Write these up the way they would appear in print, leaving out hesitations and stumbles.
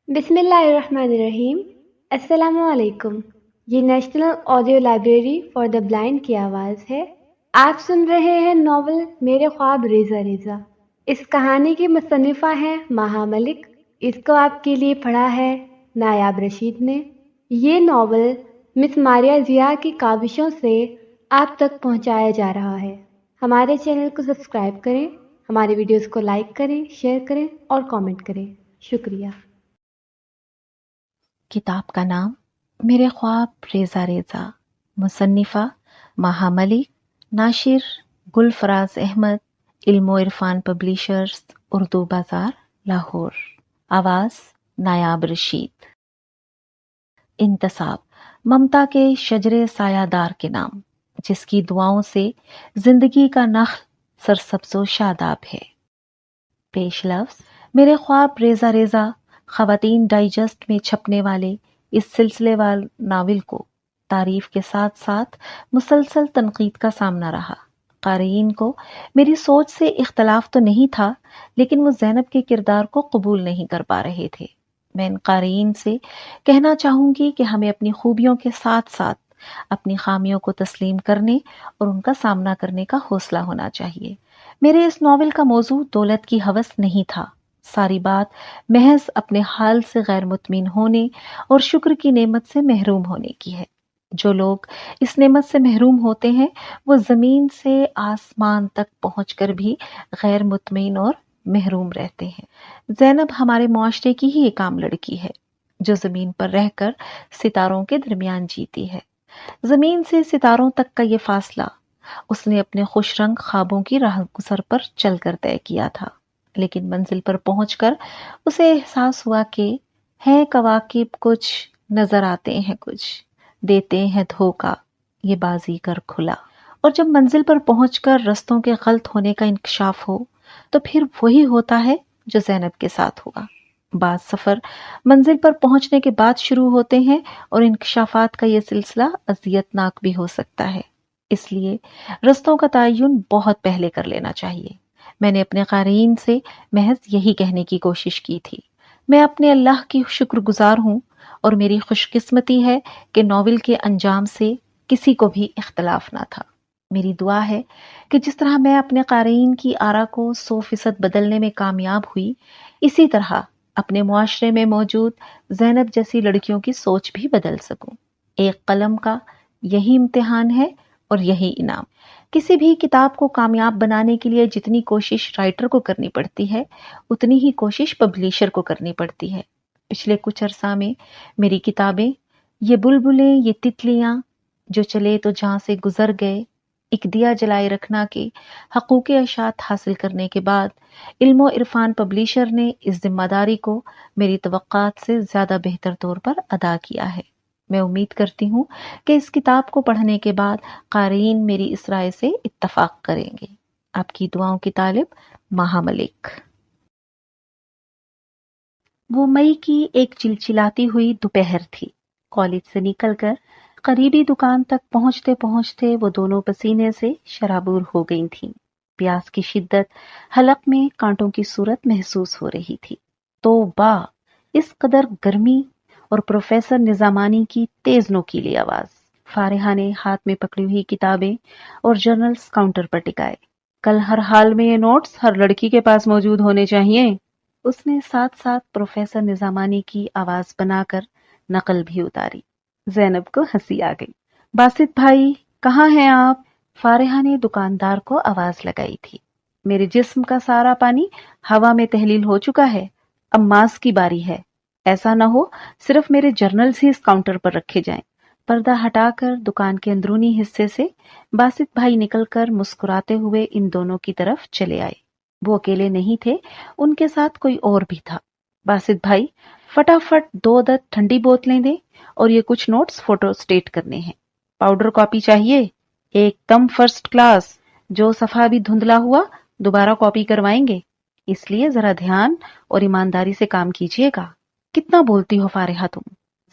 بسم اللہ الرحمن الرحیم۔ السلام علیکم۔ یہ national audio library for the blind کی آواز ہے۔ آپ سن رہے ہیں ناول میرے خواب ریزہ ریزہ۔ اس کہانی کی مصنفہ ہیں مہا ملک۔ اس کو آپ کے لیے پڑھا ہے نایاب رشید نے۔ یہ ناول مس ماریہ ضیاء کی کاوشوں سے آپ تک پہنچایا جا رہا ہے۔ ہمارے چینل کو سبسکرائب کریں، ہمارے ویڈیوز کو لائک کریں، شیئر کریں اور کامنٹ کریں۔ شکریہ۔ کتاب کا نام میرے خواب ریزہ ریزہ، مصنفہ مہا ملک، ناشر گل فراز احمد، علم و عرفان پبلیشرز، اردو بازار، لاہور۔ آواز نایاب رشید۔ انتصاب ممتا کے شجرے سایہ دار کے نام، جس کی دعاؤں سے زندگی کا نخل سرسبز و شاداب ہے۔ پیش لفظ میرے خواب ریزہ ریزہ خواتین ڈائجسٹ میں چھپنے والے اس سلسلے وار ناول کو تعریف کے ساتھ ساتھ مسلسل تنقید کا سامنا رہا۔ قارئین کو میری سوچ سے اختلاف تو نہیں تھا، لیکن وہ زینب کے کردار کو قبول نہیں کر پا رہے تھے۔ میں ان قارئین سے کہنا چاہوں گی کہ ہمیں اپنی خوبیوں کے ساتھ ساتھ اپنی خامیوں کو تسلیم کرنے اور ان کا سامنا کرنے کا حوصلہ ہونا چاہیے۔ میرے اس ناول کا موضوع دولت کی ہوس نہیں تھا۔ ساری بات محض اپنے حال سے غیر مطمئن ہونے اور شکر کی نعمت سے محروم ہونے کی ہے۔ جو لوگ اس نعمت سے محروم ہوتے ہیں وہ زمین سے آسمان تک پہنچ کر بھی غیر مطمئن اور محروم رہتے ہیں۔ زینب ہمارے معاشرے کی ہی ایک عام لڑکی ہے جو زمین پر رہ کر ستاروں کے درمیان جیتی ہے۔ زمین سے ستاروں تک کا یہ فاصلہ اس نے اپنے خوش رنگ خوابوں کی راہ گزر پر چل کر طے کیا تھا، لیکن منزل پر پہنچ کر اسے احساس ہوا کہ ہیں کواکب کچھ، نظر آتے ہیں کچھ، دیتے ہیں دھوکا، یہ بازی کر کھلا۔ اور جب منزل پر پہنچ کر رستوں کے غلط ہونے کا انکشاف ہو تو پھر وہی ہوتا ہے جو زینب کے ساتھ ہوا۔ بعض سفر منزل پر پہنچنے کے بعد شروع ہوتے ہیں اور انکشافات کا یہ سلسلہ اذیت ناک بھی ہو سکتا ہے، اس لیے رستوں کا تعین بہت پہلے کر لینا چاہیے۔ میں نے اپنے قارئین سے محض یہی کہنے کی کوشش کی تھی۔ میں اپنے اللہ کی شکر گزار ہوں اور میری خوش قسمتی ہے کہ ناول کے انجام سے کسی کو بھی اختلاف نہ تھا۔ میری دعا ہے کہ جس طرح میں اپنے قارئین کی آرا کو 100% بدلنے میں کامیاب ہوئی، اسی طرح اپنے معاشرے میں موجود زینب جیسی لڑکیوں کی سوچ بھی بدل سکوں۔ ایک قلم کا یہی امتحان ہے اور یہی انعام۔ کسی بھی کتاب کو کامیاب بنانے کے لیے جتنی کوشش رائٹر کو کرنی پڑتی ہے، اتنی ہی کوشش پبلیشر کو کرنی پڑتی ہے۔ پچھلے کچھ عرصہ میں میری کتابیں یہ بلبلیں، یہ تتلیاں جو چلے تو جہاں سے گزر گئے، ایک دیا جلائے رکھنا کے حقوق اشاعت حاصل کرنے کے بعد علم و عرفان پبلیشر نے اس ذمہ داری کو میری توقعات سے زیادہ بہتر طور پر ادا کیا ہے۔ میں امید کرتی ہوں کہ اس کتاب کو پڑھنے کے بعد قارئین میری اس رائے سے اتفاق کریں گے۔ آپ کی دعاؤں کی طالب مہا ملک۔ وہ مئی کی ایک چلچلاتی ہوئی دوپہر تھی۔ کالج سے نکل کر قریبی دکان تک پہنچتے پہنچتے وہ دونوں پسینے سے شرابور ہو گئی تھیں۔ پیاس کی شدت حلق میں کانٹوں کی صورت محسوس ہو رہی تھی۔ توبہ! اس قدر گرمی اور پروفیسر نظامانی کی تیز نوکیلی آواز۔ فارحہ نے ہاتھ میں پکڑی ہوئی کتابیں اور جرنلز کاؤنٹر پر ٹکائے۔ کل ہر حال میں یہ نوٹس ہر لڑکی کے پاس موجود ہونے چاہیے۔ اس نے ساتھ ساتھ پروفیسر نظامانی کی آواز بنا کر نقل بھی اتاری۔ زینب کو ہنسی آ گئی۔ باسط بھائی کہاں ہیں آپ؟ فارحہ نے دکاندار کو آواز لگائی تھی۔ میرے جسم کا سارا پانی ہوا میں تحلیل ہو چکا ہے، اب ماس کی باری ہے۔ ایسا نہ ہو صرف میرے جرنلز ہی اس کاؤنٹر پر رکھے جائیں۔ پردہ ہٹا کر دکان کے اندرونی حصے سے باسط بھائی نکل کر مسکراتے ہوئے ان دونوں کی طرف چلے آئے۔ وہ اکیلے نہیں تھے، ان کے ساتھ کوئی اور بھی تھا۔ باسط بھائی فٹافٹ 2 عدد ٹھنڈی بوتلیں دیں اور یہ کچھ نوٹس فوٹو اسٹیٹ کرنے ہیں۔ پاؤڈر کاپی چاہیے؟ ایک دم فرسٹ کلاس۔ جو صفحہ بھی دھندلا ہوا دوبارہ کاپی کروائیں گے، اس لیے ذرا دھیان اور ایمانداری سے کام کیجیے گا۔ کتنا بولتی ہو فارحہ تم؟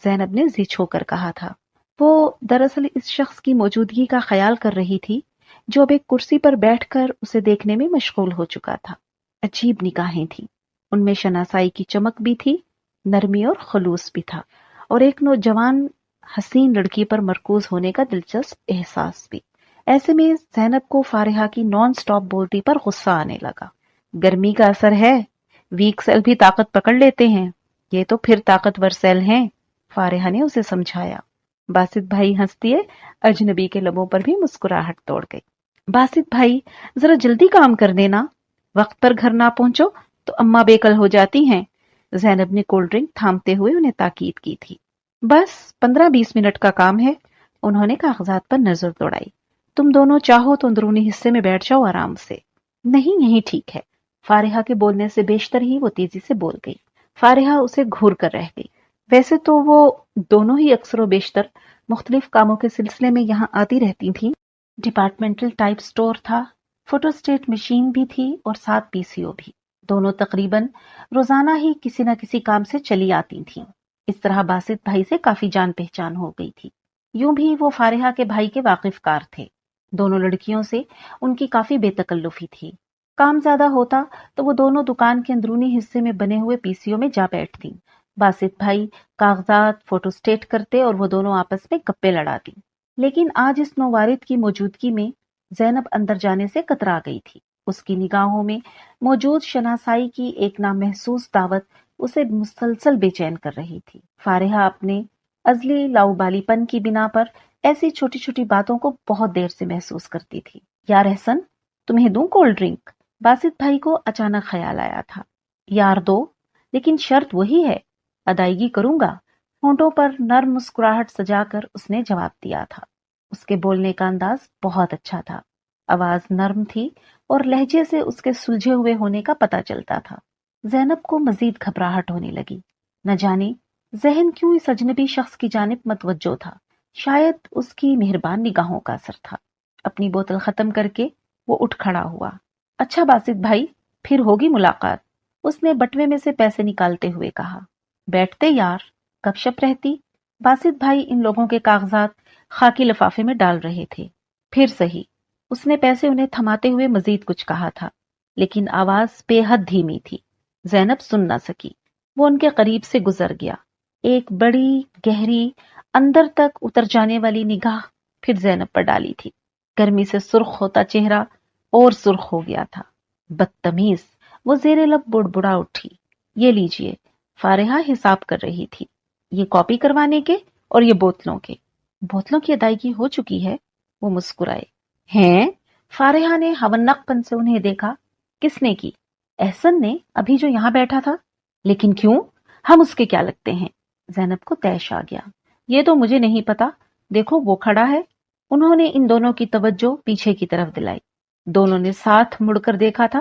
زینب نے ضد ہو کر کہا تھا۔ وہ دراصل اس شخص کی موجودگی کا خیال کر رہی تھی جو اب ایک کرسی پر بیٹھ کر اسے دیکھنے میں مشغول ہو چکا تھا۔ عجیب نگاہیں تھیں، ان میں شناسائی کی چمک بھی تھی नरमी और खलूस भी था, और एक नौजवान हसीन लड़की पर मरकूज होने का दिलचस्प एहसास भी। ऐसे में ज़ैनब को फारिहा की नॉन स्टॉप बोलती पर गुस्सा आने लगा। गर्मी का असर है, वीक सेल भी ताकत पकड़ लेते हैं, ये तो फिर ताकतवर सेल हैं, फारिहा ने उसे समझाया। बासित भाई हंस दिए, अजनबी के लबों पर भी मुस्कुराहट तोड़ गई। बासित भाई, जरा जल्दी काम कर देना, वक्त पर घर ना पहुंचो तो अम्मा बेकल हो जाती हैं। ज़ैनब ने कोल्ड ड्रिंक थामते हुए उन्हें ताकीद की थी। बस 15-20 मिनट का काम है। उन्होंने कागजात पर नजर दौड़ाई। तुम दोनों चाहो तो अंदरूनी हिस्से में बैठ जाओ आराम से। नहीं, यही ठीक है। फारिहा के बोलने से बेशतर ही वो तेजी से बोल गई। फारिहा उसे घूर कर रह गई। वैसे तो वो दोनों ही अक्सर व बेशतर मुख्तलिफ कामों के सिलसिले में यहाँ आती रहती थीं। डिपार्टमेंटल टाइप स्टोर था, फोटोस्टेट मशीन भी थी और साथ पीसीओ भी। दोनों तकरीबन रोजाना ही किसी न किसी काम से चली आती थीं। इस तरह बासित भाई से काफी जान पहचान हो गई थी। यूं भी वो फारिहा के भाई के वाकिफकार थे। दोनों लड़कियों से उनकी काफी बेतकल्लुफी थी। काम ज्यादा होता तो वो दोनों दुकान के अंदरूनी हिस्से में बने हुए पीसीओ में जा बैठती। बासित भाई कागजात फोटोस्टेट करते और वो दोनों आपस में गप्पे लड़ाती। लेकिन आज इस नौवारिद की मौजूदगी में ज़ैनब अंदर जाने से कतरा गई थी। उसकी निगाहों में मौजूद शनासाई की एक नामहसूस दावत उसे मुसलसल बेचैन कर रही थी। फारिहा अपने अजली लाउबालीपन की बिना पर ऐसी छोटी छोटी बातों को बहुत देर से महसूस करती थी। यार एहसन, तुम्हें दूं कोल्ड ड्रिंक? बासित भाई को अचानक ख्याल आया था। यार दो, लेकिन शर्त वही है, अदायगी करूंगा। होंठों पर नर्म मुस्कुराहट सजाकर उसने जवाब दिया था। उसके बोलने का अंदाज बहुत अच्छा था। आवाज नर्म थी और लहजे से उसके सुलझे हुए होने का पता चलता था। ज़ैनब को मजीद घबराहट होने लगी। न जाने जहन क्यों इस अजनबी शख्स की जानिब मतवज्जो था। शायद उसकी मेहरबान निगाहों का असर था। अपनी बोतल खत्म करके वो उठ खड़ा हुआ। अच्छा बासित भाई, फिर होगी मुलाकात, उसने बटवे में से पैसे निकालते हुए कहा। बैठते यार, गपशप रहती। बासित भाई इन लोगों के कागजात खाकी लिफाफे में डाल रहे थे। फिर सही, उसने पैसे उन्हें थमाते हुए मजीद कुछ कहा था, लेकिन आवाज बेहद धीमी थी। ज़ैनब सुन न सकी। वो उनके करीब से गुजर गया। एक बड़ी गहरी अंदर तक उतर जाने वाली निगाह फिर ज़ैनब पर डाली थी। गर्मी से सुर्ख होता चेहरा और सुर्ख हो गया था। बदतमीज, वो जेरे लब बुड़बुड़ा उठी। ये लीजिए। फारिहा हिसाब कर रही थी। ये कॉपी करवाने के और ये बोतलों के। बोतलों की अदायगी हो चुकी है, वो मुस्कुराए। हैं? फारिहा ने हवन्नकपन से उन्हें देखा। किसने की? एहसन ने, अभी जो यहां बैठा था। लेकिन क्यों? हम उसके क्या लगते हैं? ज़ैनब को तैश आ गया। ये तो मुझे नहीं पता, देखो वो खड़ा है। उन्होंने इन दोनों की तवज्जो पीछे की तरफ दिलाई। दोनों ने साथ मुड़कर देखा था।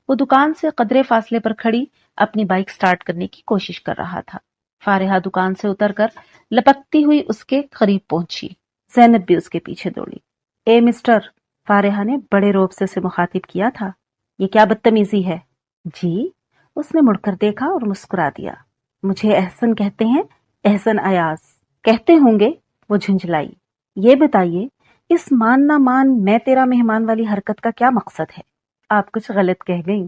वो दुकान से कदरे फासले पर खड़ी अपनी बाइक स्टार्ट करने की कोशिश कर रहा था। फारिहा दुकान से उतरकर लपकती हुई उसके करीब पहुंची। ज़ैनब भी उसके पीछे दौड़ी। ए मिस्टर, फारिहा ने बड़े रौब से उसे मुखातिब किया था। ये क्या बदतमीजी है? जी, उसने मुड़कर देखा और मुस्कुरा दिया। मुझे एहसन कहते हैं, एहसन अयाज। कहते होंगे, वो झुंझलाई। ये बताइए, इस मान ना मान मैं तेरा मेहमान वाली हरकत का क्या मकसद है? आप कुछ गलत कह गई।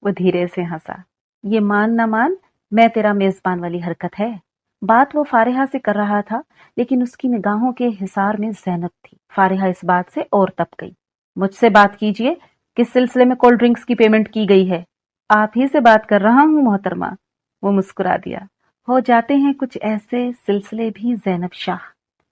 वो धीरे से हंसा। ये मान ना मान मैं तेरा मेजबान वाली हरकत है। बात वो फारिहा से कर रहा था, लेकिन उसकी निगाहों के हिसार में ज़ैनब थी। फारिहा इस बात से और तप गई। मुझसे बात कीजिए, किस सिलसिले में कोल्ड ड्रिंक्स की पेमेंट की गई है? आप ही से बात कर रहा हूँ मोहतरमा। वो मुस्कुरा दिया। हो जाते हैं कुछ ऐसे सिलसिले भी ज़ैनब शाह।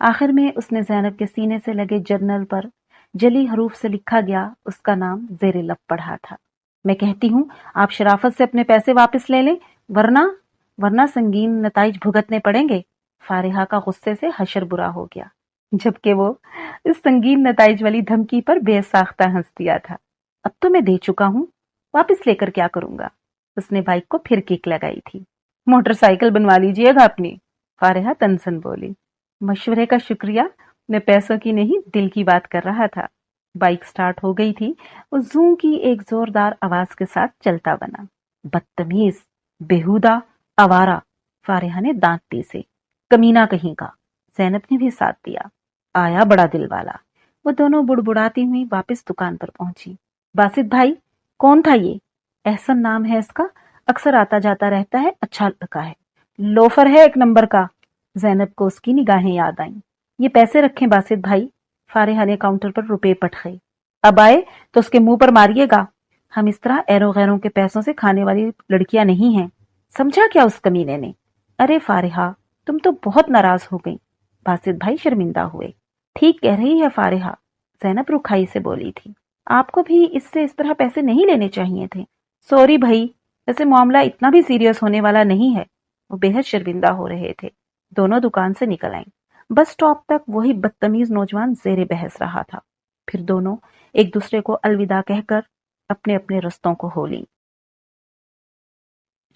आखिर में उसने ज़ैनब के सीने से लगे जर्नल पर जली हरूफ से लिखा गया उसका नाम ज़ेरे लब पढ़ा था। मैं कहती हूँ, आप शराफत से अपने पैसे वापस ले लें, वरना संगीन नताइज भुगतने पड़ेंगे। फारिहा का गुस्से से हशर बुरा हो गया, जबकि वो इस संगीन नताइज वाली धमकी पर बेसाख्ता हंस दिया था। अब तो मैं दे चुका हूँ, वापस लेकर क्या करूंगा? उसने बाइक को फिर किक लगाई थी। मोटरसाइकिल बनवा लीजिएगा अपनी, फारिहा तनसन बोली। मशवरे का शुक्रिया, मैं पैसों की नहीं दिल की बात कर रहा था। बाइक स्टार्ट हो गई थी। वो जूं की एक जोरदार आवाज के साथ चलता बना। बदतमीज, बेहुदा, आवारा, फारिहा ने दांत पीसे। कमीना कहीं का। ज़ैनब ने भी साथ दिया। आया बड़ा दिल वाला। वो दोनों बुड़बुड़ाती हुई वापस दुकान पर पहुंची। बासित भाई, कौन था ये? एहसन नाम है इसका, अक्सर आता जाता रहता है, अच्छा लड़का है। लोफर है एक नंबर का। जैनब को उसकी निगाहें याद आईं। ये पैसे रखें बासित भाई। फारिहा ने काउंटर पर रुपए पटखे। अब आए तो उसके मुंह पर मारिएगा। हम इस तरह ऐरों गैरों के पैसों से खाने वाली लड़कियां नहीं हैं। समझा क्या उस कमीने ने? अरे फारिहा, तुम तो बहुत नाराज हो गई। बासित भाई शर्मिंदा हुए। ठीक कह रही है फारिहा, जैनब रुखाई से बोली थी। आपको भी इससे इस तरह पैसे नहीं लेने चाहिए थे। सॉरी भाई, वैसे मामला इतना भी सीरियस होने वाला नहीं है। वो बेहद शर्मिंदा हो रहे थे। दोनों दुकान से निकल आईं। बस स्टॉप तक वही बदतमीज नौजवान जेरे बहस रहा था। फिर दोनों एक दूसरे को अलविदा कहकर अपने अपने रस्तों को हो ली।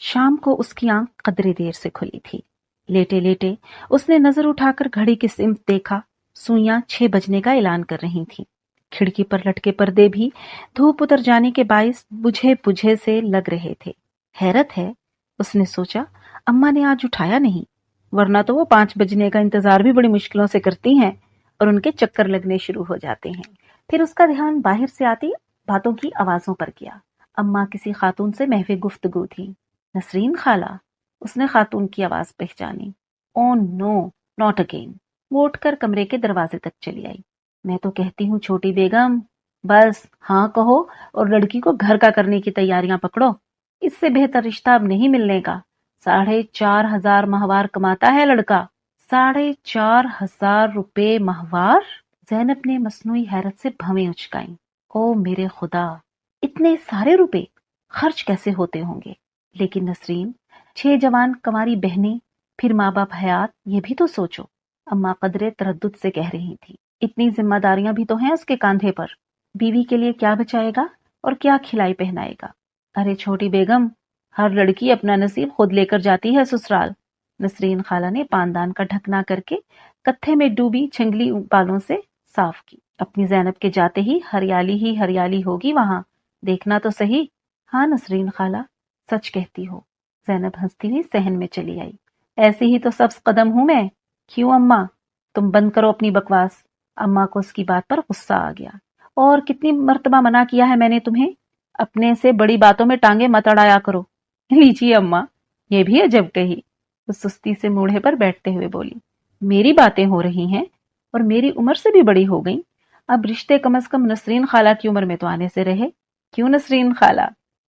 शाम को उसकी आंख कदरे देर से खुली थी। लेटे लेटे उसने नजर उठाकर घड़ी की सिमत देखा। सुइयां 6 बजने का ऐलान कर रही थीं। खिड़की पर लटके पर्दे भी धूप उतर जाने के बाइस बुझे बुझे से लग रहे थे। हैरत है, उसने सोचा, अम्मा ने आज उठाया नहीं, वरना तो वो 5 बजने का इंतजार भी बड़ी मुश्किलों से करती हैं और उनके चक्कर लगने शुरू हो जाते हैं। फिर उसका ध्यान बाहर से आती बातों की आवाजों पर गया। अम्मा किसी खातून से महवे गुफ्तगू थी। नसरीन खाला, उसने खातून की आवाज पहचानी। Oh no, not again. वो उठकर कमरे के दरवाजे तक चली आई। मैं तो कहती हूँ छोटी बेगम, बस हाँ कहो और लड़की को घर का करने की तैयारियां पकड़ो। इससे बेहतर रिश्ता अब नहीं मिलने का। 4,500 माहवार कमाता है लड़का। 4,500 रुपए माहवार? जैनब ने मसनूई हैरत से भवें उचकाई। ओ मेरे खुदा, इतने सारे रुपए खर्च कैसे होते होंगे? लेकिन नसरीन, 6 जवान कंवारी बहनें, फिर माँ बाप हयात, ये भी तो सोचो। अम्मा कदरे तरद्दुद से कह रही थी। इतनी जिम्मेदारियां भी तो हैं उसके कांधे पर। बीवी के लिए क्या बचाएगा और क्या खिलाई पहनाएगा? अरे छोटी बेगम, हर लड़की अपना नसीब खुद लेकर जाती है ससुराल। नसरीन खाला ने पानदान का ढकना करके कत्थे में डूबी छंगली बालों से साफ की। अपनी जैनब के जाते ही हरियाली होगी वहां, देखना तो सही। हाँ नसरीन खाला, सच कहती हो। जैनब हंसती हुई सहन में चली आई। ऐसी ही तो सब्ज कदम हूं मैं। क्यों अम्मा, तुम बंद करो अपनी बकवास। अम्मा को उसकी बात पर गुस्सा आ गया। और कितनी मर्तबा मना किया है मैंने तुम्हें, अपने से बड़ी बातों में टांगे मत अड़ाया करो। लीजिए अम्मा, ये भी अजब कही। वो सुस्ती से मूढ़े पर बैठते हुए बोली, मेरी बातें हो रही हैं और मेरी उम्र से भी बड़ी हो गई। अब रिश्ते कम से कम नसरीन खाला की उम्र में तो आने से रहे। क्यों नसरीन खाला?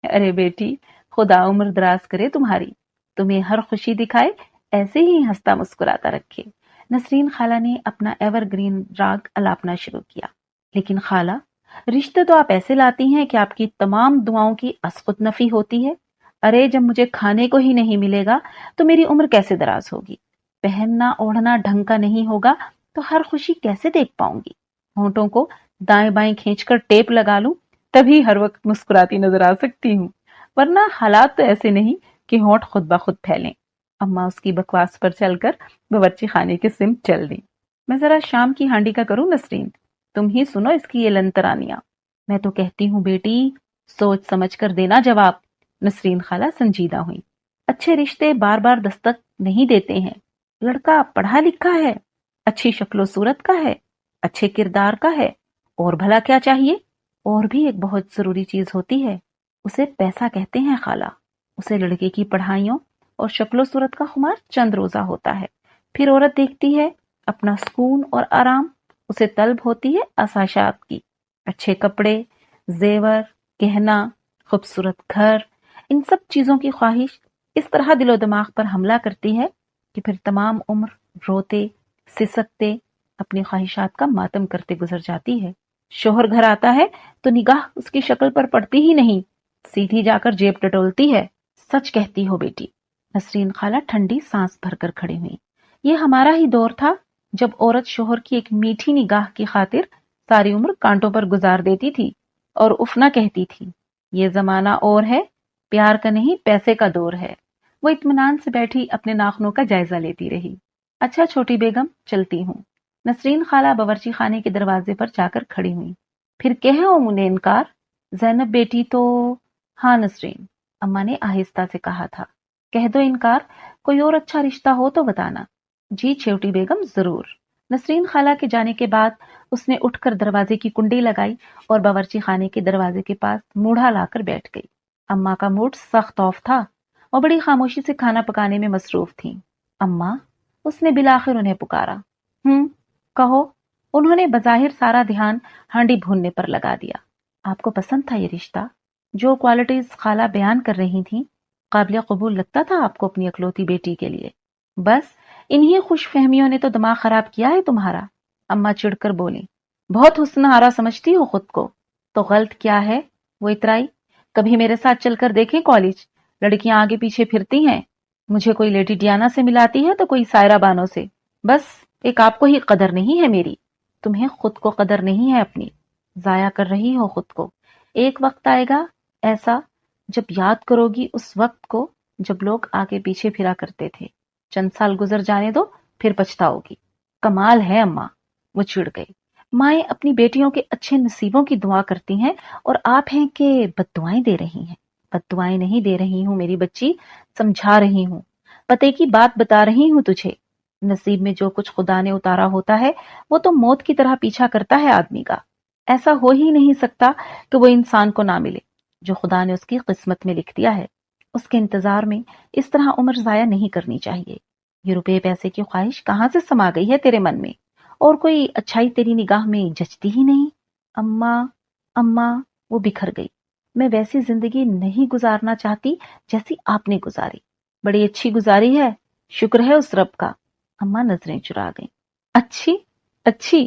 अरे बेटी, खुदा उम्र दराज करे तुम्हारी, तुम्हें हर खुशी दिखाए, ऐसे ही हंसता मुस्कुराता रखे। नसरीन खाला ने अपना एवरग्रीन राग अलापना शुरू किया। लेकिन खाला, रिश्ते तो आप ऐसे लाती हैं कि आपकी तमाम दुआओं की असकुत नफी होती है। अरे जब मुझे खाने को ही नहीं मिलेगा तो मेरी उम्र कैसे दराज होगी? पहनना ओढ़ना ढंग का नहीं होगा तो हर खुशी कैसे देख पाऊंगी? होंठों को दाएं बाएं खींचकर टेप लगा लूं तभी हर वक्त मुस्कुराती नजर आ सकती हूँ, वरना हालात तो ऐसे नहीं कि होंठ खुद ब खुद फैलें। अम्मा उसकी बकवास पर चलकर बावर्ची खाने की सिमत चल दी। मैं जरा शाम की हांडी का करूं नसरीन, तुम ही सुनो इसकी ये लंतरानियां। मैं तो कहती हूँ बेटी, सोच समझ कर देना जवाब। नसरीन खाला संजीदा हुई। अच्छे रिश्ते बार बार दस्तक नहीं देते हैं। लड़का पढ़ा लिखा है, अच्छी शक्लो सूरत का है, अच्छे किरदार का है, और भला क्या चाहिए? और भी एक बहुत जरूरी चीज होती है, उसे पैसा कहते हैं खाला। उसे लड़के की पढ़ाइयों और शक्लो सूरत का खुमार चंद रोजा होता है। फिर औरत देखती है अपना सुकून और आराम, उसे तलब होती है आसाशात की, अच्छे कपड़े, जेवर, गहना, खूबसूरत घर। इन सब चीजों की ख्वाहिश इस तरह दिलो दिमाग पर हमला करती है कि फिर तमाम उम्र रोते सिसकते अपनी ख्वाहिशात का मातम करते गुजर जाती है। शोहर घर आता है तो निगाह उसकी शक्ल पर पड़ती ही नहीं, सीधी जाकर जेब टटोलती है। सच कहती हो बेटी। नसरीन खाला ठंडी सांस भरकर खड़ी हुई। ये हमारा ही दौर था जब औरत शोहर की एक मीठी निगाह की खातिर सारी उम्र कांटों पर गुजार देती थी और उफना कहती थी। ये जमाना और है, प्यार का नहीं पैसे का दौर है। वो इत्मीनान से बैठी अपने नाखूनों का जायजा लेती रही। अच्छा छोटी बेगम, चलती हूँ। नसरीन खाला बावर्ची खाने के दरवाजे पर जाकर खड़ी हुई। फिर कहो उन्हें इनकार? जैनब बेटी तो। हाँ नसरीन, अम्मा ने आहिस्ता से कहा था। कह दो इनकार, कोई और अच्छा रिश्ता हो तो बताना। जी छोटी बेगम, जरूर। नसरीन खाला के जाने के बाद उसने उठकर दरवाजे की कुंडी लगाई और बावर्ची खाने के दरवाजे के पास मूढ़ा लाकर बैठ गई। अम्मा का मूड सख्त ऑफ था। और बड़ी खामोशी से खाना पकाने में मसरूफ थीं। अम्मा, उसने बिलाखिर उन्हें पुकारा। कहो। उन्होंने बज़ाहिर सारा ध्यान हांडी भूनने पर लगा दिया। आपको पसंद था ये रिश्ता? जो क्वालिटीज खाला बयान कर रही थीं, काबिल कबूल लगता था आपको अपनी अकलौती बेटी के लिए? बस इन्हीं खुशफहमियों ने तो दिमाग खराब किया है तुम्हारा। अम्मा चिढ़कर बोली। बहुत हुस्नहारा समझती हो खुद को, तो गलत क्या है? वो इतराई। कभी मेरे साथ चलकर देखें कॉलेज, लड़कियां आगे पीछे फिरती हैं। मुझे कोई लेडी डियाना से मिलाती है तो कोई सायरा बानो से। बस एक आपको ही कदर नहीं है मेरी। तुम्हें खुद को कदर नहीं है अपनी, जाया कर रही हो खुद को। एक वक्त आएगा ऐसा जब याद करोगी उस वक्त को जब लोग आगे पीछे फिरा करते थे। चंद साल गुजर जाने दो, फिर पछताओगी। कमाल है अम्मा, वो चिढ़ गई। माएं अपनी बेटियों के अच्छे नसीबों की दुआ करती हैं और आप हैं कि बद्दुआएं दे रही हैं। बद्दुआएं नहीं दे रही हूं मेरी बच्ची, समझा रही हूं, पते की बात बता रही हूं तुझे। नसीब में जो कुछ खुदा ने उतारा होता है वो तो मौत की तरह पीछा करता है आदमी का। ऐसा हो ही नहीं सकता कि वो इंसान को ना मिले जो खुदा ने उसकी किस्मत में लिख दिया है। उसके इंतजार में इस तरह उम्र जाया नहीं करनी चाहिए। ये रुपए पैसे की ख्वाहिश कहाँ से समा गई है तेरे मन में? और कोई अच्छाई तेरी निगाह में जचती ही नहीं। अम्मा, अम्मा, वो बिखर गई। मैं वैसी जिंदगी नहीं गुजारना चाहती जैसी आपने गुजारी। बड़ी अच्छी गुजारी है, शुक्र है उस रब का। अम्मा नजरें चुरा गईं। अच्छी? अच्छी?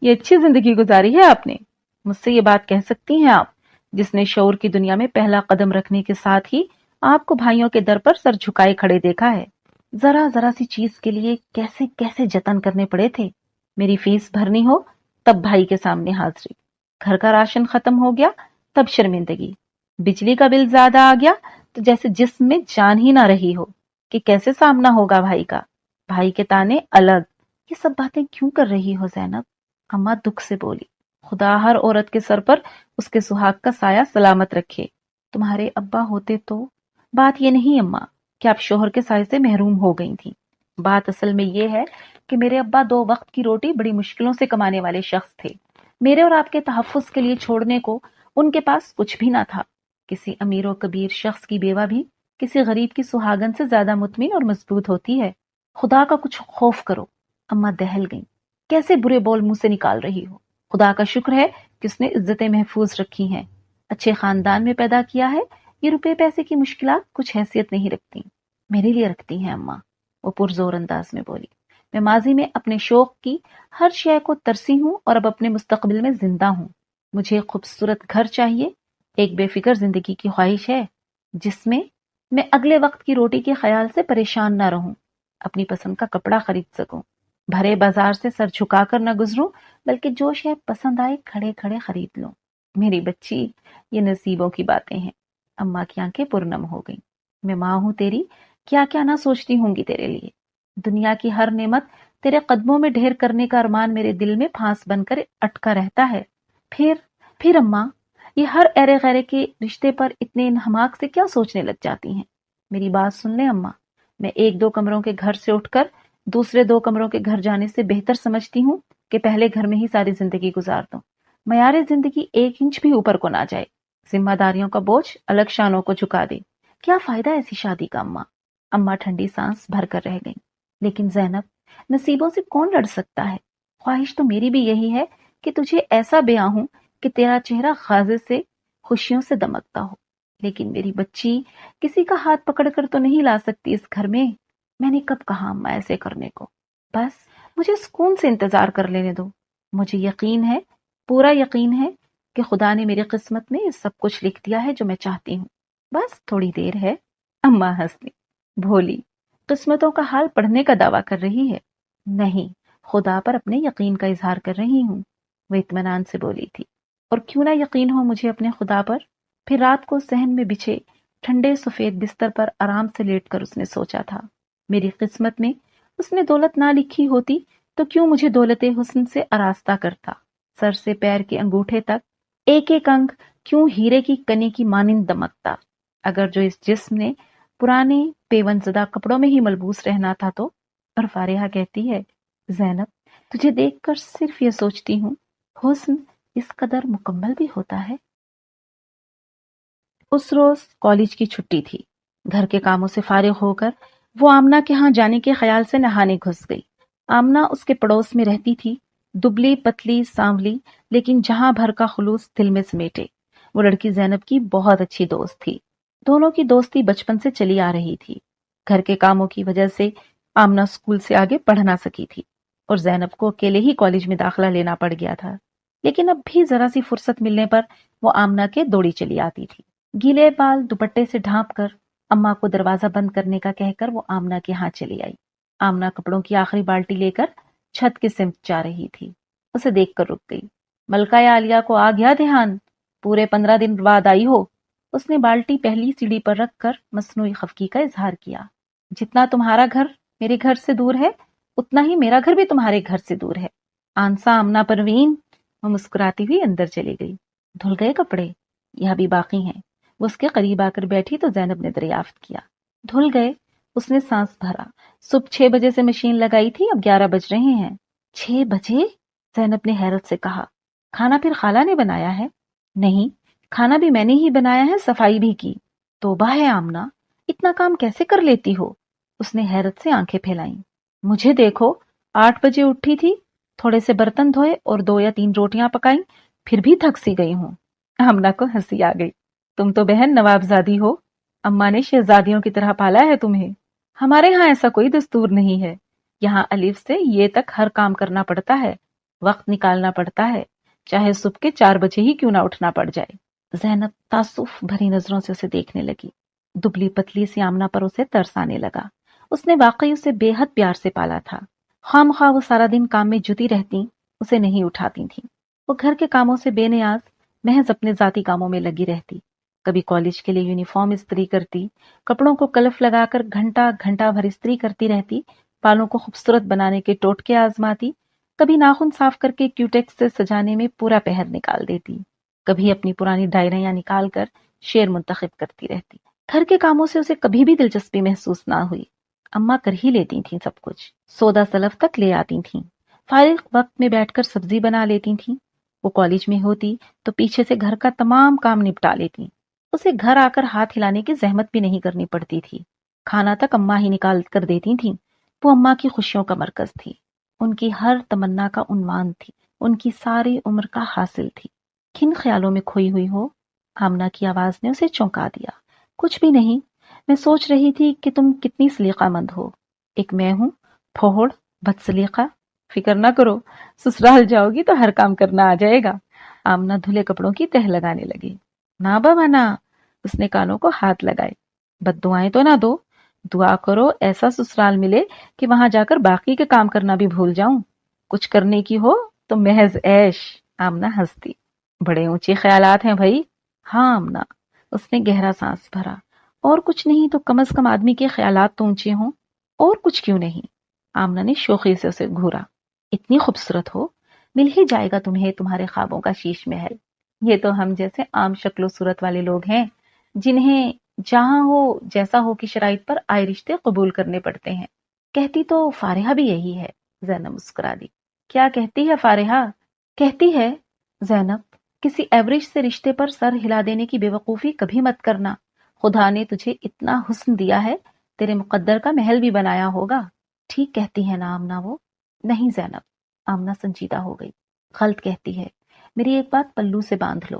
ये अच्छी जिंदगी गुजारी है आपने? मुझसे ये बात कह सकती हैं आप, जिसने शऊर की दुनिया में पहला कदम रखने के साथ ही आपको भाइयों के दर पर सर झुकाए खड़े देखा है। जरा जरा सी चीज के लिए कैसे कैसे जतन करने पड़े थे। मेरी फीस भरनी हो तब भाई के सामने हाजिरी, घर का राशन खत्म हो गया तब शर्मिंदगी, बिजली का बिल ज्यादा आ गया तो जैसे जिस्म में जान ही ना रही हो कि कैसे सामना होगा भाई का। भाई के ताने अलग। ये सब बातें क्यों कर रही हो ज़ैनब? अम्मा दुख से बोली। खुदा हर औरत के सर पर उसके सुहाग का साया सलामत रखे। तुम्हारे अब्बा होते तो। बात ये नहीं अम्मा कि आप शोहर के साये से महरूम हो गई थी। बात असल में ये है कि मेरे अब्बा 2 वक्त की रोटी बड़ी मुश्किलों से कमाने वाले शख्स थे। मेरे और आपके तहफ्फुज के लिए छोड़ने को उनके पास कुछ भी ना था। किसी अमीर और कबीर शख्स की बेवा भी किसी गरीब की सुहागन से ज्यादा मुतमिन और मजबूत होती है। खुदा का कुछ खौफ करो। अम्मा दहल गईं। कैसे बुरे बोल मुंह से निकाल रही हो? खुदा का शुक्र है कि उसने इज्जतें महफूज रखी हैं, अच्छे खानदान में पैदा किया है। ये रुपए पैसे की मुश्किलात कुछ हैसियत नहीं रखती। मेरे लिए रखती हैं अम्मा, वो पुरजोर अंदाज में बोली। मैं माजी में अपने शौक की हर शय को तरसी हूं और अब अपने मुस्तकबिल में जिंदा हूं। मुझे एक खूबसूरत घर चाहिए, एक बेफिक्र जिंदगी की ख्वाहिश है जिसमें मैं अगले वक्त की रोटी के ख्याल से परेशान ना रहूं, अपनी पसंद का कपड़ा खरीद सकूं, भरे बाजार से सर झुकाकर न गुजरूं, बल्कि जो शय पसंद आए खड़े खड़े खरीद लूं। मेरी बच्ची, ये नसीबों की बातें हैं। अम्मा की आंखें पुरनम हो गईं। मैं माँ हूं तेरी, क्या क्या ना सोचती होंगी तेरे लिए। दुनिया की हर नेमत तेरे कदमों में ढेर करने का अरमान मेरे दिल में फांस बनकर अटका रहता है। फिर अम्मा, ये हर ऐरे गैरे के रिश्ते पर इतने इन्हमाक से क्या सोचने लग जाती हैं? मेरी बात सुन ले अम्मा, मैं 1-2 कमरों के घर से उठकर दूसरे 2 कमरों के घर जाने से बेहतर समझती हूँ कि पहले घर में ही सारी जिंदगी गुजार दूं। मयारे जिंदगी 1 इंच भी ऊपर को ना जाए, जिम्मेदारियों का बोझ अलग शानों को झुका दे। क्या फायदा ऐसी शादी का अम्मा? अम्मा ठंडी सांस भर कर रह गईं। लेकिन ज़ैनब, नसीबों से कौन लड़ सकता है? ख्वाहिश तो मेरी भी यही है कि तुझे ऐसा ब्याहूं कि तेरा चेहरा खाजे से खुशियों से दमकता हो। लेकिन मेरी बच्ची, किसी का हाथ पकड़कर तो नहीं ला सकती इस घर में। मैंने कब कहा अम्मा ऐसे करने को? बस मुझे सुकून से इंतजार कर लेने दो। मुझे यकीन है, पूरा यकीन है कि खुदा ने मेरी किस्मत में ये सब कुछ लिख दिया है जो मैं चाहती हूँ। बस थोड़ी देर है। अम्मा हंसी, भोली, किस्मतों का हाल पढ़ने का दावा कर रही है। नहीं, खुदा पर अपने यकीन का इजहार कर रही हूँ, वो इत्मीनान से बोली थी। और क्यों ना यकीन हो मुझे अपने खुदा पर। फिर रात को सहन में बिछे ठंडे सफेद बिस्तर पर आराम से लेटकर उसने सोचा था, मेरी किस्मत में उसने दौलत ना लिखी होती तो क्यों मुझे दौलते हुस्न से आरास्ता करता। सर से पैर के अंगूठे तक एक एक अंग क्यों हीरे की कनी की मानिंद दमकता। अगर जो इस जिस्म ने पुराने पेवनजदा कपड़ों में ही मलबूस रहना था तो। और फारिहा कहती है, ज़ैनब, तुझे देखकर सिर्फ ये सोचती हूँ, हुस्न इस कदर मुकम्मल भी होता है। उस रोज कॉलेज की छुट्टी थी। گھر کے کاموں سے فارغ ہو کر وہ آمنہ کے ہاں جانے کے خیال سے نہانے گھس گئی۔ آمنہ اس کے پڑوس میں رہتی تھی، دبلی پتلی سانولی، لیکن جہاں بھر کا خلوص دل میں سمیٹے۔ وہ لڑکی زینب کی بہت اچھی دوست تھی۔ دونوں کی دوستی بچپن سے چلی آ رہی تھی۔ گھر کے کاموں کی وجہ سے آمنہ اسکول سے آگے پڑھ نہ سکی تھی اور زینب کو اکیلے ہی کالج میں داخلہ لینا پڑ گیا تھا، لیکن اب بھی ذرا سی فرصت ملنے پر وہ آمنہ کے دوڑی چلی آتی تھی۔ گیلے بال دوپٹے سے ڈھانپ کر اماں کو دروازہ بند کرنے کا کہہ کر وہ آمنہ کے ہاں چلی آئی۔ آمنہ کپڑوں کی آخری بالٹی لے کر چھت کے سمت جا رہی تھی۔ اسے دیکھ کر رک گئی۔ ملکہ عالیہ کو آ گیا دھیان، پورے 15 دن بعد آئی ہو۔ اس نے بالٹی پہلی سیڑھی پر رکھ کر مصنوعی خفگی کا اظہار کیا۔ جتنا تمہارا گھر میرے گھر سے دور ہے، اتنا ہی میرا گھر بھی تمہارے گھر سے دور ہے۔ آنسا آمنہ پروین، وہ مسکراتی ہوئی اندر چلی گئی۔ دھل گئے کپڑے؟ یہ بھی باقی ہیں۔ وہ اس کے قریب آ کر بیٹھی تو زینب نے دریافت کیا۔ دھل گئے، اس نے سانس بھرا۔ صبح 6 بجے سے مشین لگائی تھی، اب 11 بج رہے ہیں۔ 6 بجے؟ زینب نے حیرت سے کہا۔ کھانا پھر خالہ نے بنایا ہے؟ نہیں، کھانا بھی میں نے ہی بنایا ہے، صفائی بھی کی۔ توبہ ہے آمنہ، اتنا کام کیسے کر لیتی ہو؟ اس نے حیرت سے آنکھیں پھیلائیں۔ مجھے دیکھو، 8 بجے اٹھی تھی، تھوڑے سے برتن دھوئے اور 2 یا 3 روٹیاں پکائیں، پھر بھی تھک سی گئی ہوں۔ آمنہ کو ہنسی آ گئی۔ تم تو بہن نوابزادی ہو، اماں نے شہزادیوں کی طرح پالا ہے تمہیں۔ ہمارے ہاں ایسا کوئی دستور نہیں ہے، یہاں الف سے یہ تک ہر کام کرنا پڑتا ہے، وقت نکالنا پڑتا ہے، چاہے صبح کے 4 بجے ہی کیوں نہ اٹھنا پڑ جائے۔ زینب تعصف بھری نظروں سے اسے دیکھنے لگی۔ دبلی پتلی سی آمنہ پر اسے ترس آنے لگا۔ اس نے واقعی اسے بے حد پیار سے پالا تھا۔ خواہ وہ سارا دن کام میں جٹی رہتی، اسے نہیں اٹھاتی تھیں۔ وہ گھر کے کاموں سے بے نیاز محض اپنے ذاتی کاموں میں لگی رہتی۔ کبھی کالج کے لیے یونیفارم استری کرتی، کپڑوں کو کلف لگا کر گھنٹہ گھنٹہ بھر استری کرتی رہتی، بالوں کو خوبصورت بنانے کے ٹوٹکے آزماتی، کبھی ناخن صاف کر کے کیوٹیکس سے سجانے میں پورا پہر نکال دیتی، کبھی اپنی پرانی ڈائریاں نکال کر شعر منتخب کرتی رہتی۔ گھر کے کاموں سے اسے کبھی بھی دلچسپی محسوس نہ ہوئی۔ اماں کر ہی لیتی تھیں سب کچھ، سودا سلف تک لے آتی تھیں، فارغ وقت میں بیٹھ کر سبزی بنا لیتی تھیں۔ وہ کالج میں ہوتی تو پیچھے سے گھر کا تمام کام نپٹا لیتی، اسے گھر آ کر ہاتھ ہلانے کی زحمت بھی نہیں کرنی پڑتی تھی۔ کھانا تک اماں ہی نکال کر دیتی تھیں۔ وہ اماں کی خوشیوں کا مرکز تھی، ان کی ہر تمنا کا عنوان تھی، ان کی ساری عمر کا حاصل تھی۔ کن خیالوں میں کھوئی ہوئی ہو؟ آمنہ کی آواز نے اسے چونکا دیا۔ کچھ بھی نہیں، میں سوچ رہی تھی کہ تم کتنی سلیقہ مند ہو۔ ایک میں ہوں پھوڑ، بد سلیقہ۔ فکر نہ کرو، سسرال جاؤ گی تو ہر کام کرنا آ جائے گا۔ آمنہ دھلے کپڑوں کی تہ لگانے لگی۔ نا بابا نا، اس نے کانوں کو ہاتھ لگائے۔ بد دعائیں تو نہ دو، دعا کرو ایسا سسرال ملے کہ وہاں جا کر باقی کے کام کرنا بھی بھول جاؤں۔ کچھ کرنے کی ہو تو محض عیش۔ آمنہ ہنستی۔ بڑے اونچے خیالات ہیں بھائی۔ ہاں آمنہ، اس نے گہرا سانس بھرا۔ اور کچھ نہیں تو کم از کم آدمی کے خیالات تو اونچے ہوں، اور کچھ کیوں نہیں؟ آمنہ نے شوخی سے اسے گھورا۔ اتنی خوبصورت ہو، مل ہی جائے گا تمہیں تمہارے خوابوں کا شیش محل۔ یہ تو ہم جیسے عام شکل و صورت والے لوگ ہیں جنہیں جہاں ہو جیسا ہو کی شرائط پر آئے رشتے قبول کرنے پڑتے ہیں۔ کہتی تو فارحہ بھی یہی ہے۔ زینب مسکرا دی۔ کیا کہتی ہے فارحہ؟ کہتی ہے زینب، کسی ایوریج سے رشتے پر سر ہلا دینے کی بے وقوفی کبھی مت کرنا۔ خدا نے تجھے اتنا حسن دیا ہے، تیرے مقدر کا محل بھی بنایا ہوگا۔ ٹھیک کہتی ہے نا آمنہ وہ؟ نہیں زینب، آمنہ سنجیدہ ہو گئی، غلط کہتی ہے۔ میری ایک بات پلو سے باندھ لو،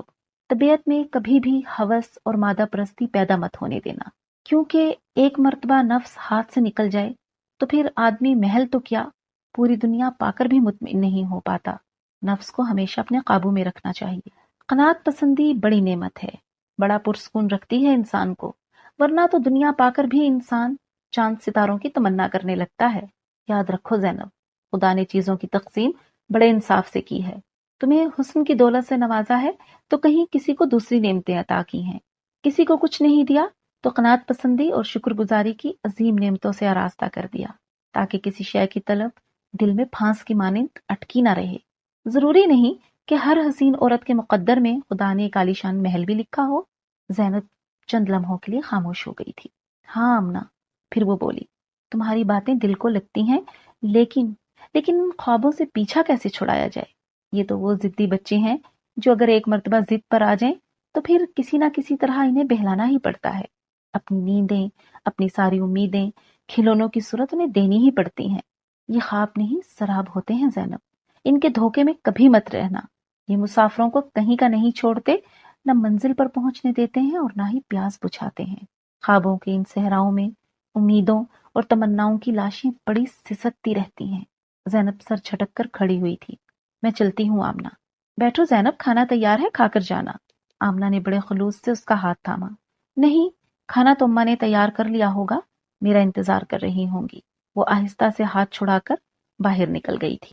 طبیعت میں کبھی بھی ہوس اور مادہ پرستی پیدا مت ہونے دینا، کیونکہ ایک مرتبہ نفس ہاتھ سے نکل جائے تو پھر آدمی محل تو کیا پوری دنیا پا کر بھی مطمئن نہیں ہو پاتا۔ نفس کو ہمیشہ اپنے قابو میں رکھنا چاہیے۔ قناعت پسندی بڑی نعمت ہے، بڑا پرسکون رکھتی ہے انسان کو، ورنہ تو دنیا پا کر بھی انسان چاند ستاروں کی تمنا کرنے لگتا ہے۔ یاد رکھو زینب، خدا نے چیزوں کی تقسیم بڑے انصاف سے کی ہے۔ تمہیں حسن کی دولت سے نوازا ہے تو کہیں کسی کو دوسری نعمتیں عطا کی ہیں، کسی کو کچھ نہیں دیا تو قناعت پسندی اور شکر گزاری کی عظیم نعمتوں سے آراستہ کر دیا، تاکہ کسی شے کی طلب دل میں پھانس کی مانند اٹکی نہ رہے۔ ضروری نہیں کہ ہر حسین عورت کے مقدر میں خدا نے ایک عالیشان محل بھی لکھا ہو۔ زینب چند لمحوں کے لیے خاموش ہو گئی تھی۔ ہاں آمنہ، پھر وہ بولی، تمہاری باتیں دل کو لگتی ہیں، لیکن ان خوابوں سے پیچھا کیسے چھڑایا جائے؟ یہ تو وہ ضدی بچے ہیں جو اگر ایک مرتبہ ضد پر آ جائیں تو پھر کسی نہ کسی طرح انہیں بہلانا ہی پڑتا ہے۔ اپنی نیندیں، اپنی ساری امیدیں کھلونوں کی صورت انہیں دینی ہی پڑتی ہیں۔ یہ خواب نہیں سراب ہوتے ہیں زینب، ان کے دھوکے میں کبھی مت رہنا۔ یہ مسافروں کو کہیں کا نہیں چھوڑتے، نہ منزل پر پہنچنے دیتے ہیں اور نہ ہی پیاس بجھاتے ہیں۔ خوابوں کے ان صحراؤں میں امیدوں اور تمناؤں کی لاشیں بڑی سسکتی رہتی ہیں۔ زینب سر جھٹک کر کھڑی ہوئی تھی۔ میں چلتی ہوں آمنہ۔ بیٹھو زینب، کھانا تیار ہے، کھا کر جانا۔ آمنہ نے بڑے خلوص سے اس کا ہاتھ تھاما۔ نہیں، کھانا تو اماں نے تیار کر لیا ہوگا، میرا انتظار کر رہی ہوں گی۔ وہ آہستہ سے ہاتھ چھڑا کر باہر نکل گئی تھی۔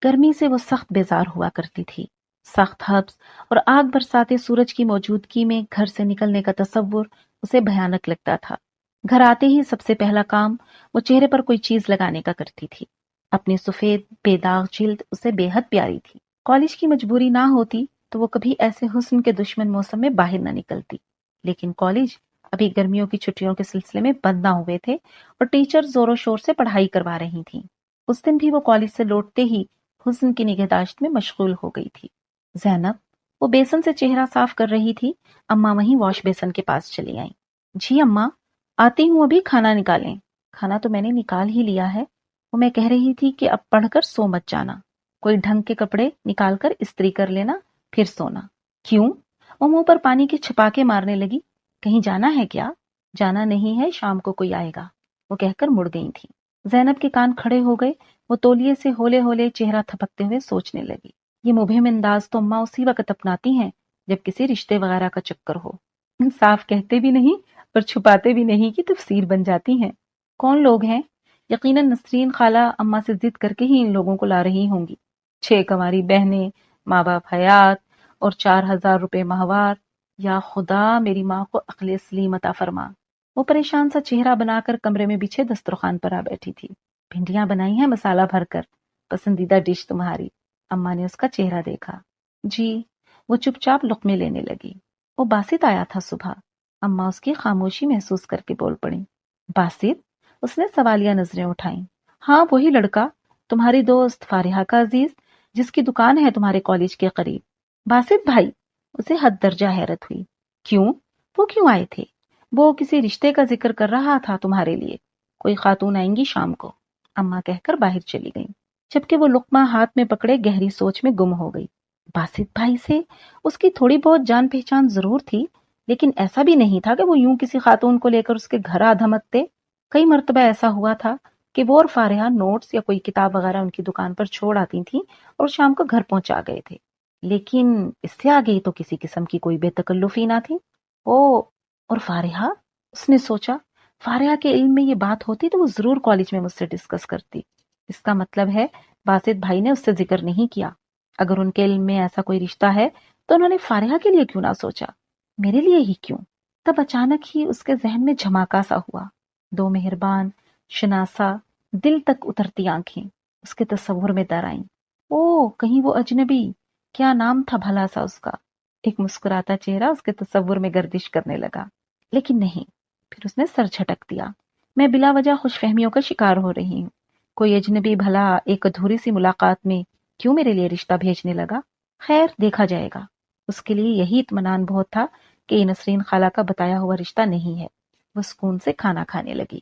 گرمی سے وہ سخت بیزار ہوا کرتی تھی۔ سخت حبس اور آگ برساتے سورج کی موجودگی میں گھر سے نکلنے کا تصور اسے بھیانک لگتا تھا۔ گھر آتے ہی سب سے پہلا کام وہ چہرے پر کوئی چیز لگانے کا کرتی تھی۔ اپنی سفید بے داغ جلد اسے بے حد پیاری تھی۔ کالج کی مجبوری نہ ہوتی تو وہ کبھی ایسے حسن کے دشمن موسم میں باہر نہ نکلتی، لیکن کالج ابھی گرمیوں کی چھٹیوں کے سلسلے میں بند نہ ہوئے تھے اور ٹیچر زور و شور سے پڑھائی کروا رہی تھیں۔ اس دن بھی وہ کالج سے لوٹتے ہی حسن کی نگہداشت میں مشغول ہو گئی تھی۔ زینب، وہ بیسن سے چہرہ صاف کر رہی تھی، اماں وہیں واش بیسن کے پاس چلی آئیں۔ جی اماں، آتی ہوں، ابھی کھانا نکالیں۔ کھانا تو میں نے نکال ہی لیا ہے، وہ میں کہہ رہی تھی کہ اب پڑھ کر سو مت جانا، کوئی ڈھنگ کے کپڑے نکال کر استری کر لینا، پھر سونا۔ کیوں؟ وہ منہ پر پانی کے چھپاکے مارنے لگی۔ کہیں جانا ہے کیا؟ جانا نہیں ہے، شام کو کوئی آئے گا، وہ کہہ کر مڑ گئی تھی۔ زینب کے کان کھڑے ہو گئے، وہ تولیے سے ہولے ہولے چہرہ تھپکتے ہوئے سوچنے لگی۔ یہ مبہم انداز تو اماں اسی وقت اپناتی ہیں جب کسی رشتے وغیرہ کا چکر ہو، صاف کہتے بھی نہیں پر چھپاتے بھی نہیں کی تفسیر بن جاتی ہیں۔ کون لوگ ہیں؟ یقیناً نسرین خالہ اماں سے ضد کر کے ہی ان لوگوں کو لا رہی ہوں گی۔ 6 کنواری بہنیں، ماں باپ حیات اور 4000 روپے ماہوار۔ یا خدا، میری ماں کو عقل سلیم عطا فرما۔ وہ پریشان سا چہرہ بنا کر کمرے میں بچھے دسترخوان پر آ بیٹھی تھی۔ بھنڈیاں بنائی ہیں مسالہ بھر کر، پسندیدہ ڈش تمہاری۔ اماں نے اس کا چہرہ دیکھا۔ جی، وہ چپ چاپ لقمے لینے لگی۔ وہ باسط آیا تھا صبح۔ اماں اس کی خاموشی محسوس کر کے بول پڑیں۔ باسط؟ اس نے سوالیہ نظریں اٹھائیں۔ ہاں، وہی لڑکا، تمہاری دوست فارحہ کا عزیز، جس کی دکان ہے تمہارے کالج کے قریب۔ باسط بھائی؟ اسے حد درجہ حیرت ہوئی۔ کیوں؟ وہ کیوں آئے تھے؟ وہ کسی رشتے کا ذکر کر رہا تھا تمہارے لیے، کوئی خاتون آئیں گی شام کو، اماں کہہ کر باہر چلی گئیں، جبکہ وہ لقمہ ہاتھ میں پکڑے گہری سوچ میں گم ہو گئی۔ باسط بھائی سے اس کی تھوڑی بہت جان پہچان ضرور تھی، لیکن ایسا بھی نہیں تھا کہ وہ یوں کسی خاتون کو لے کر اس کے گھر آ دھمکتے۔ کئی مرتبہ ایسا ہوا تھا کہ وہ اور فارحہ نوٹس یا کوئی کتاب وغیرہ ان کی دکان پر چھوڑ آتی تھیں اور شام کو گھر پہنچا گئے تھے، لیکن اس سے آگے تو کسی قسم کی کوئی بے تکلفی نہ تھی۔ اور فارحہ؟ اس نے سوچا، فارحہ کے علم میں یہ بات ہوتی تو وہ ضرور کالج میں مجھ سے ڈسکس کرتی۔ اس کا مطلب ہے باسط بھائی نے اس سے ذکر نہیں کیا۔ اگر ان کے علم میں ایسا کوئی رشتہ ہے تو انہوں نے فارحہ کے لیے کیوں نہ سوچا؟ میرے لیے ہی کیوں؟ تب اچانک ہی اس کے ذہن میں جھماکا سا ہوا۔ 2 مہربان، شناسا، دل تک اترتی آنکھیں اس کے تصور میں در آئیں۔ کہیں وہ اجنبی، کیا نام تھا بھلا سا اس کا؟ ایک مسکراتا چہرہ اس کے تصور میں گردش کرنے لگا، لیکن نہیں، پھر اس نے سر جھٹک دیا۔ میں بلا وجہ خوش فہمیوں کا شکار ہو رہی ہوں۔ کوئی اجنبی بھلا ایک ادھوری سی ملاقات میں کیوں میرے لیے رشتہ بھیجنے لگا؟ خیر، دیکھا جائے گا۔ اس کے لیے یہی اطمینان بہت تھا کہ یہ نسرین خالہ کا بتایا ہوا رشتہ نہیں ہے۔ وہ سکون سے کھانا کھانے لگی۔